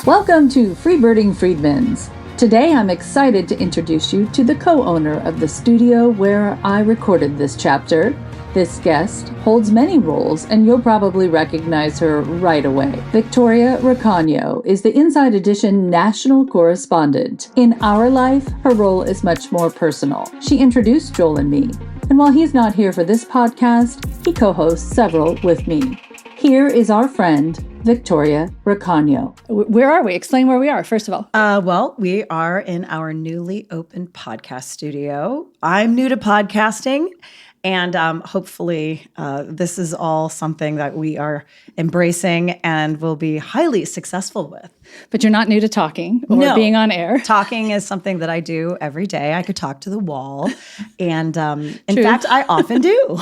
Welcome to Freebirding Freedman's. Today I'm excited to introduce you to the co-owner of the studio where I recorded this chapter. This guest holds many roles, and you'll probably recognize her right away. Victoria Recaño is the Inside Edition National Correspondent. In our life, her role is much more personal. She introduced Joel and me, and while he's not here for this podcast, he co-hosts several with me. Here is our friend, Victoria Recaño. Where are we? Explain where we are, first of all. Well, we are in our newly opened podcast studio. I'm new to podcasting, and hopefully this is all something that we are embracing and will be highly successful with. But you're not new to talking or being on air. Talking is something that I do every day. I could talk to the wall, and in fact, I often do.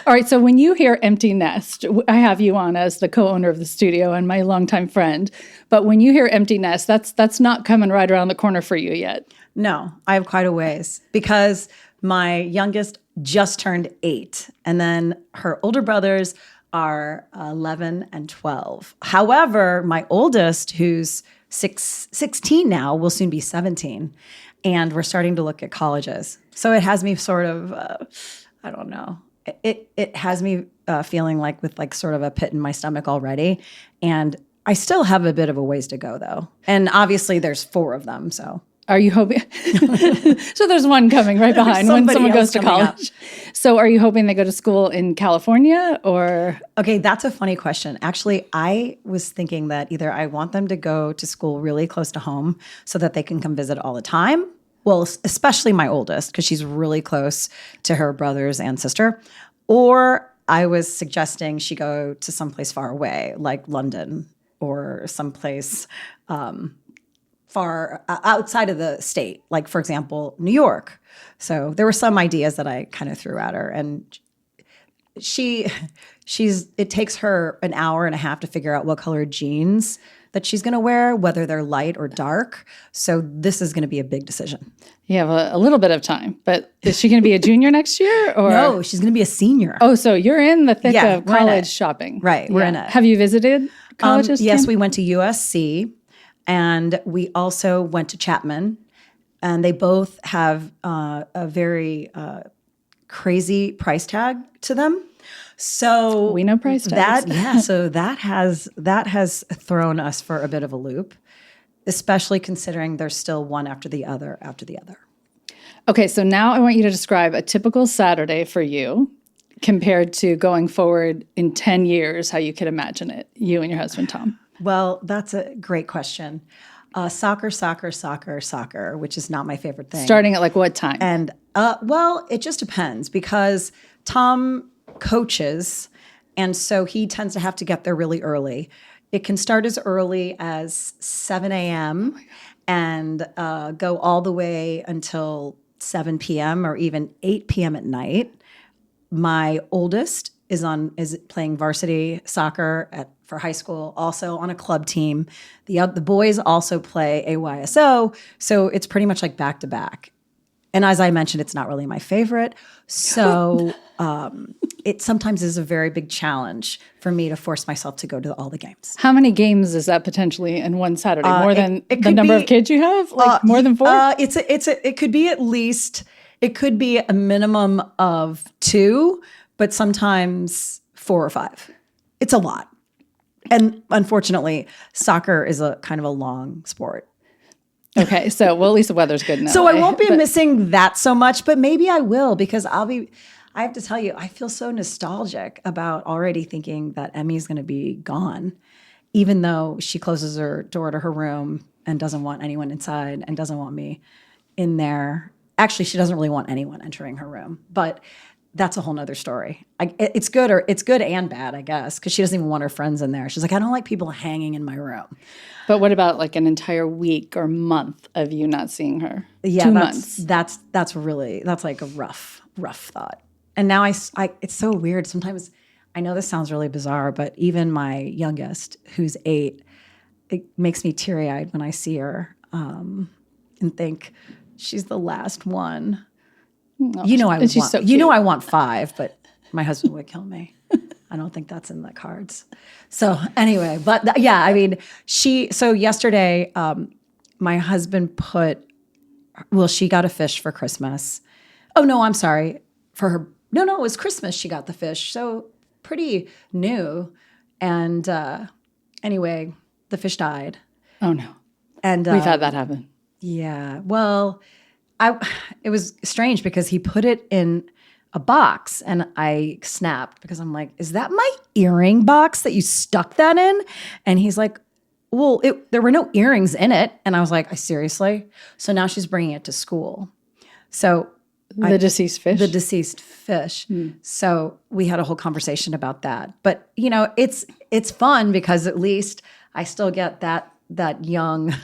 All right, so when you hear empty nest, I have you on as the co-owner of the studio and my longtime friend, but when you hear empty nest, that's not coming right around the corner for you yet. No, I have quite a ways because my youngest just turned 8, and then her older brothers are 11 and 12. However, my oldest, who's 16 now, will soon be 17, and we're starting to look at colleges. So it has me sort of, I don't know. It has me feeling like with like sort of a pit in my stomach already. And I still have a bit of a ways to go though. And obviously there's 4 of them, so. Are you hoping? So there's one coming right behind when someone goes to college. So are you hoping they go to school in California or? Okay, that's a funny question. Actually, I was thinking that either I want them to go to school really close to home so that they can come visit all the time. Well, especially my oldest, because she's really close to her brothers and sister. Or I was suggesting she go to someplace far away, like London or someplace far outside of the state, like, for example, New York. So there were some ideas that I kind of threw at her. And it takes her an hour and a half to figure out what color jeans that she's going to wear, whether they're light or dark. So this is going to be a big decision. You have a little bit of time, but is she going to be a junior next year? Or? No, she's going to be a senior. Oh, so you're in the thick of college shopping. Right, we're in it. Have you visited colleges? Yes, we went to USC, and we also went to Chapman, and they both have a very crazy price tag to them. So we know price tags. So that has thrown us for a bit of a loop, especially considering there's still one after the other. Okay, so now I want you to describe a typical Saturday for you compared to going forward in 10 years, how you could imagine it, you and your husband, Tom. Well, that's a great question. Soccer, which is not my favorite thing. Starting at like what time? And well, it just depends because Tom coaches, and so he tends to have to get there really early. It can start as early as 7 a.m. and go all the way until 7 p.m. or even 8 p.m. at night. My oldest is playing varsity soccer for high school, also on a club team. The boys also play AYSO, so it's pretty much like back to back. And as I mentioned, it's not really my favorite. So it sometimes is a very big challenge for me to force myself to go to all the games. How many games is that potentially in one Saturday? More than the number of kids you have? Like more than 4? It could be at least, it could be a minimum of 2, but sometimes 4 or 5. It's a lot. And unfortunately, soccer is a kind of a long sport. Okay, so at least the weather's good now. So I won't be missing that so much, but maybe I will because I have to tell you, I feel so nostalgic about already thinking that Emmy's going to be gone, even though she closes her door to her room and doesn't want anyone inside and doesn't want me in there. Actually, she doesn't really want anyone entering her room, but that's a whole nother story. It's good and bad, I guess, because she doesn't even want her friends in there. She's like, I don't like people hanging in my room. But what about like an entire week or month of you not seeing her? Yeah, 2 months. That's like a rough thought. And now it's so weird. Sometimes I know this sounds really bizarre, but even my youngest, who's 8, it makes me teary-eyed when I see her and think she's the last one. Oh, I want 5, but my husband would kill me. I don't think that's in the cards. So anyway, but yeah, I mean, so yesterday, my husband she got a fish for Christmas. Oh no, I'm sorry. No, it was Christmas she got the fish. So pretty new. And anyway, the fish died. Oh no. And we've had that happen. Yeah. Well, it was strange because he put it in a box and I snapped because I'm like, is that my earring box that you stuck that in? And he's like, well, there were no earrings in it. And I was like, seriously? So now she's bringing it to school. So the deceased fish? The deceased fish. So we had a whole conversation about that. But, it's fun because at least I still get that young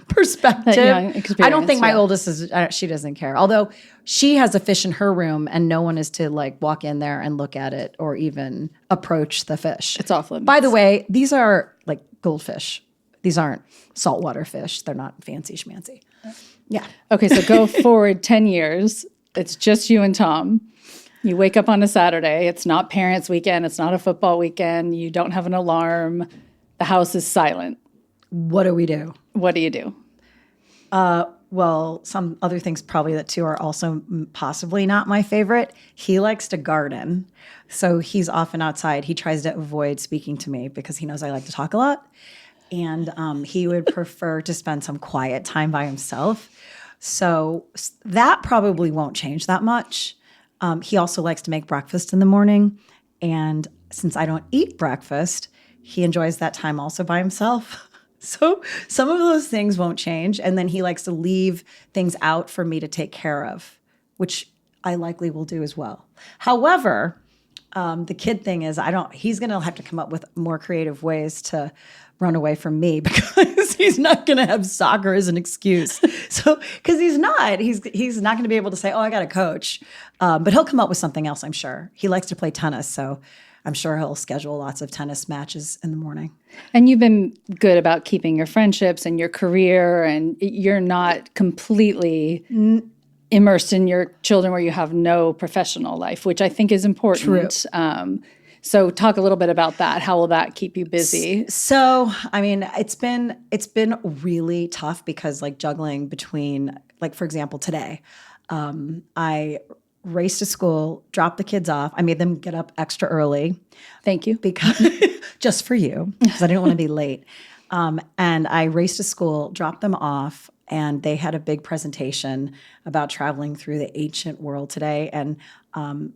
perspective. That young experience, I don't think my oldest she doesn't care. Although she has a fish in her room and no one is to like walk in there and look at it or even approach the fish. It's off limits. By the way, these are like goldfish. These aren't saltwater fish. They're not fancy schmancy. Yeah. Okay, so go forward 10 years. It's just you and Tom. You wake up on a Saturday. It's not parents' weekend. It's not a football weekend. You don't have an alarm. The house is silent. What do we do? What do you do? Well, some other things probably that too are also possibly not my favorite. He likes to garden. So he's often outside. He tries to avoid speaking to me because he knows I like to talk a lot. And he would prefer to spend some quiet time by himself. So that probably won't change that much. He also likes to make breakfast in the morning. And since I don't eat breakfast, he enjoys that time also by himself. So some of those things won't change. And then he likes to leave things out for me to take care of, which I likely will do as well. However, the kid thing is he's going to have to come up with more creative ways to run away from me because he's not going to have soccer as an excuse. So, because he's not going to be able to say, oh, I got a coach. But he'll come up with something else, I'm sure. He likes to play tennis. So I'm sure he'll schedule lots of tennis matches in the morning. And you've been good about keeping your friendships and your career, and you're not completely immersed in your children where you have no professional life, which I think is important. True. So talk a little bit about that. How will that keep you busy? So, I mean, it's been really tough because like juggling between, like, for example, today, I raced to school, dropped the kids off. I made them get up extra early. Thank you. Because just for you, because I didn't want to be late. And I raced to school, dropped them off, and they had a big presentation about traveling through the ancient world today. And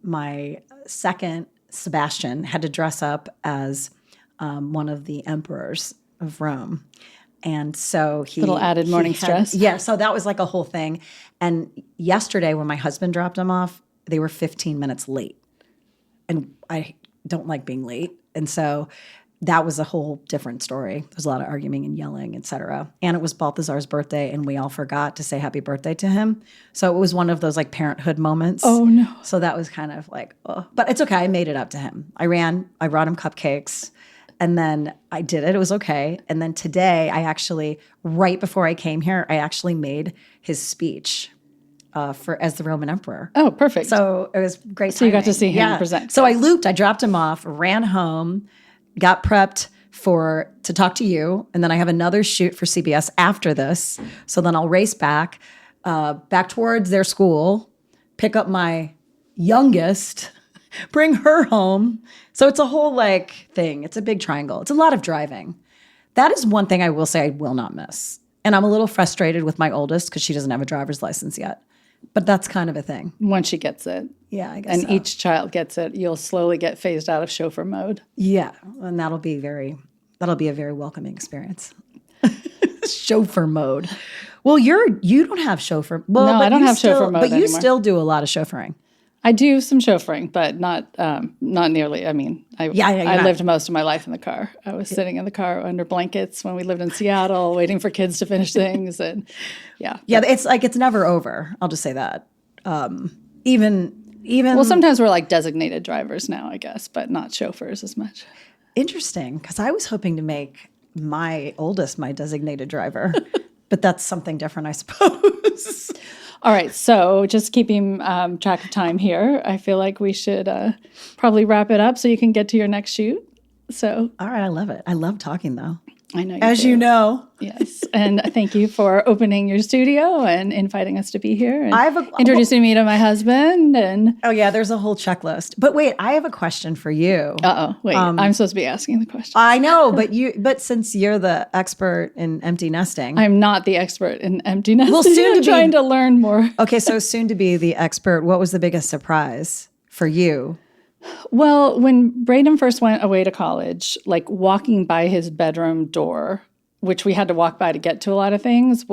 my second, Sebastian, had to dress up as one of the emperors of Rome. And so little added morning stress. Yeah, so that was like a whole thing. And yesterday when my husband dropped them off, they were 15 minutes late. And I don't like being late. And so that was a whole different story. There's a lot of arguing and yelling, et cetera. And it was Balthazar's birthday, and we all forgot to say happy birthday to him. So it was one of those like parenthood moments. Oh, no. So that was kind of like, oh. But it's okay. I made it up to him. I brought him cupcakes, and then I did it. It was okay. And then today, right before I came here, I actually made his speech as the Roman emperor. Oh, perfect. So it was great. So you got to see him present. So I dropped him off, ran home, got prepped to talk to you, and then I have another shoot for CBS after this. So then I'll race back towards their school, pick up my youngest, bring her home. So it's a whole like thing. It's a big triangle. It's a lot of driving. That is one thing I will say I will not miss. And I'm a little frustrated with my oldest because she doesn't have a driver's license yet. But that's kind of a thing. Once she gets it. Yeah, I guess and so. Each child gets it, you'll slowly get phased out of chauffeur mode. Yeah, and that'll be a very welcoming experience. Chauffeur mode. Well, you don't have chauffeur. Well, no, but I don't have chauffeur mode But you anymore. still do a lot of chauffeuring. I do some chauffeuring, but not nearly. I mean, I lived most of my life in the car. I was sitting in the car under blankets when we lived in Seattle, waiting for kids to finish things, and yeah. It's like it's never over. I'll just say that. Even well, sometimes we're like designated drivers now, I guess, but not chauffeurs as much. Interesting, because I was hoping to make my oldest my designated driver, but that's something different, I suppose. All right, so just keeping track of time here, I feel like we should probably wrap it up so you can get to your next shoot. So, all right, I love it. I love talking, though. I know you As do. you know. Yes, and thank you for opening your studio and inviting us to be here and introducing me to my husband. And oh yeah, there's a whole checklist. But wait, I have a question for you. Wait, I'm supposed to be asking the question. I know, but since you're the expert in empty nesting, I'm not the expert in empty nesting. Well, soon I'm trying to learn more. Okay, so soon to be the expert. What was the biggest surprise for you? Well, when Braden first went away to college, like walking by his bedroom door, which we had to walk by to get to a lot of things,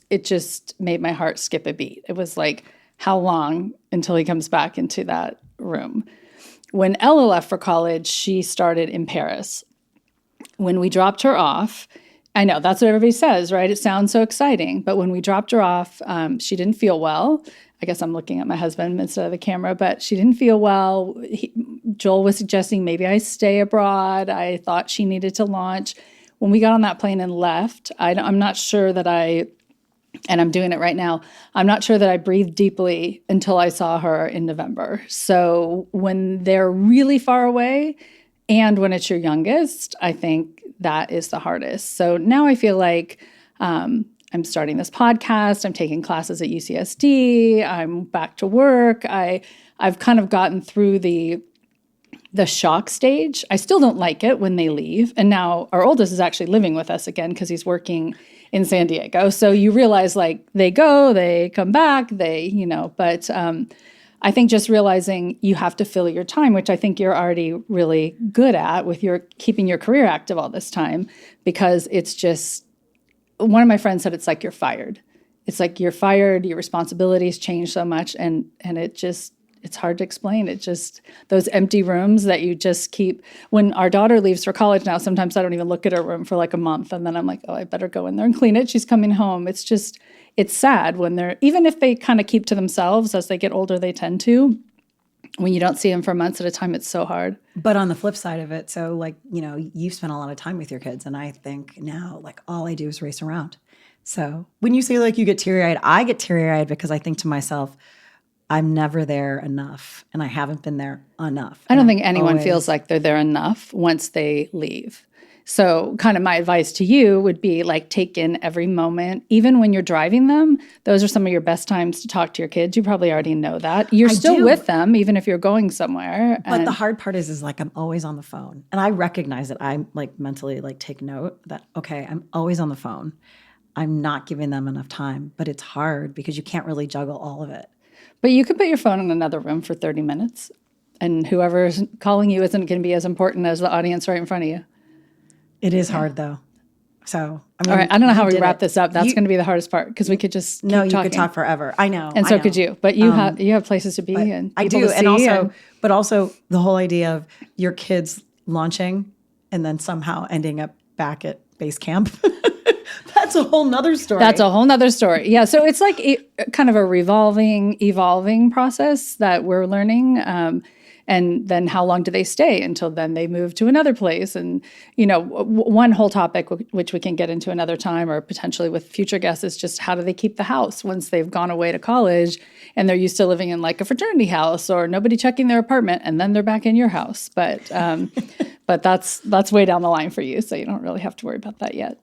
it just made my heart skip a beat. It was like, how long until he comes back into that room? When Ella left for college, she started in Paris. When we dropped her off, I know that's what everybody says, right? It sounds so exciting. But when we dropped her off, she didn't feel well. I guess I'm looking at my husband instead of the camera, but she didn't feel well. Joel was suggesting maybe I stay abroad. I thought she needed to launch. When we got on that plane and left, I'm not sure that and I'm doing it right now, I'm not sure that I breathed deeply until I saw her in November. So when they're really far away and when it's your youngest, I think that is the hardest. So now I feel like I'm starting this podcast. I'm taking classes at UCSD. I'm back to work. I've kind of gotten through the shock stage. I still don't like it when they leave. And now our oldest is actually living with us again because he's working in San Diego. So you realize like they go, they come back, but I think just realizing you have to fill your time, which I think you're already really good at with your keeping your career active all this time, because it's just, one of my friends said it's like you're fired. It's like you're fired, your responsibilities change so much, and it's hard to explain. It just, those empty rooms that you just keep. When our daughter leaves for college now, sometimes I don't even look at her room for like a month, and then I'm like, oh, I better go in there and clean it. She's coming home. It's just, it's sad when they're, even if they kind of keep to themselves, as they get older, they tend to. When you don't see them for months at a time, it's so hard. But on the flip side of it, so like, you've spent a lot of time with your kids, and I think now like all I do is race around. So when you say like you get teary-eyed, I get teary-eyed because I think to myself, I'm never there enough, and I haven't been there enough. I don't think anyone feels like they're there enough once they leave. So kind of my advice to you would be like take in every moment. Even when you're driving them, those are some of your best times to talk to your kids. You probably already know that. You're still with them, even if you're going somewhere. But the hard part is like I'm always on the phone. And I recognize that I like mentally like take note that, okay, I'm always on the phone. I'm not giving them enough time. But it's hard because you can't really juggle all of it. But you could put your phone in another room for 30 minutes. And whoever's calling you isn't going to be as important as the audience right in front of you. It is hard, though. So, all right, I don't know how we wrap this up. That's going to be the hardest part because we could just keep talking. Could talk forever. I know, and so could you. But you have places to be and I do, and also the whole idea of your kids launching and then somehow ending up back at base camp. That's a whole nother story. That's a whole nother story. Yeah, so it's like kind of a evolving process that we're learning. And then how long do they stay until then they move to another place? And, one whole topic, which we can get into another time or potentially with future guests, is just how do they keep the house once they've gone away to college and they're used to living in like a fraternity house or nobody checking their apartment and then they're back in your house. But that's way down the line for you. So you don't really have to worry about that yet.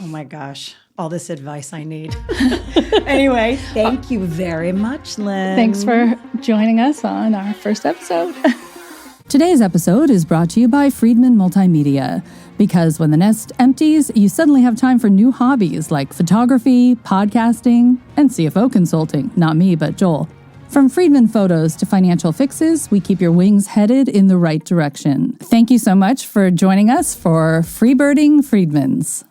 Oh my gosh. All this advice I need. Anyway, thank you very much, Lynn. Thanks for joining us on our first episode. Today's episode is brought to you by Freedman Multimedia. Because when the nest empties, you suddenly have time for new hobbies like photography, podcasting, and CFO consulting. Not me, but Joel. From Freedman photos to financial fixes, we keep your wings headed in the right direction. Thank you so much for joining us for Freebirding Freedmans.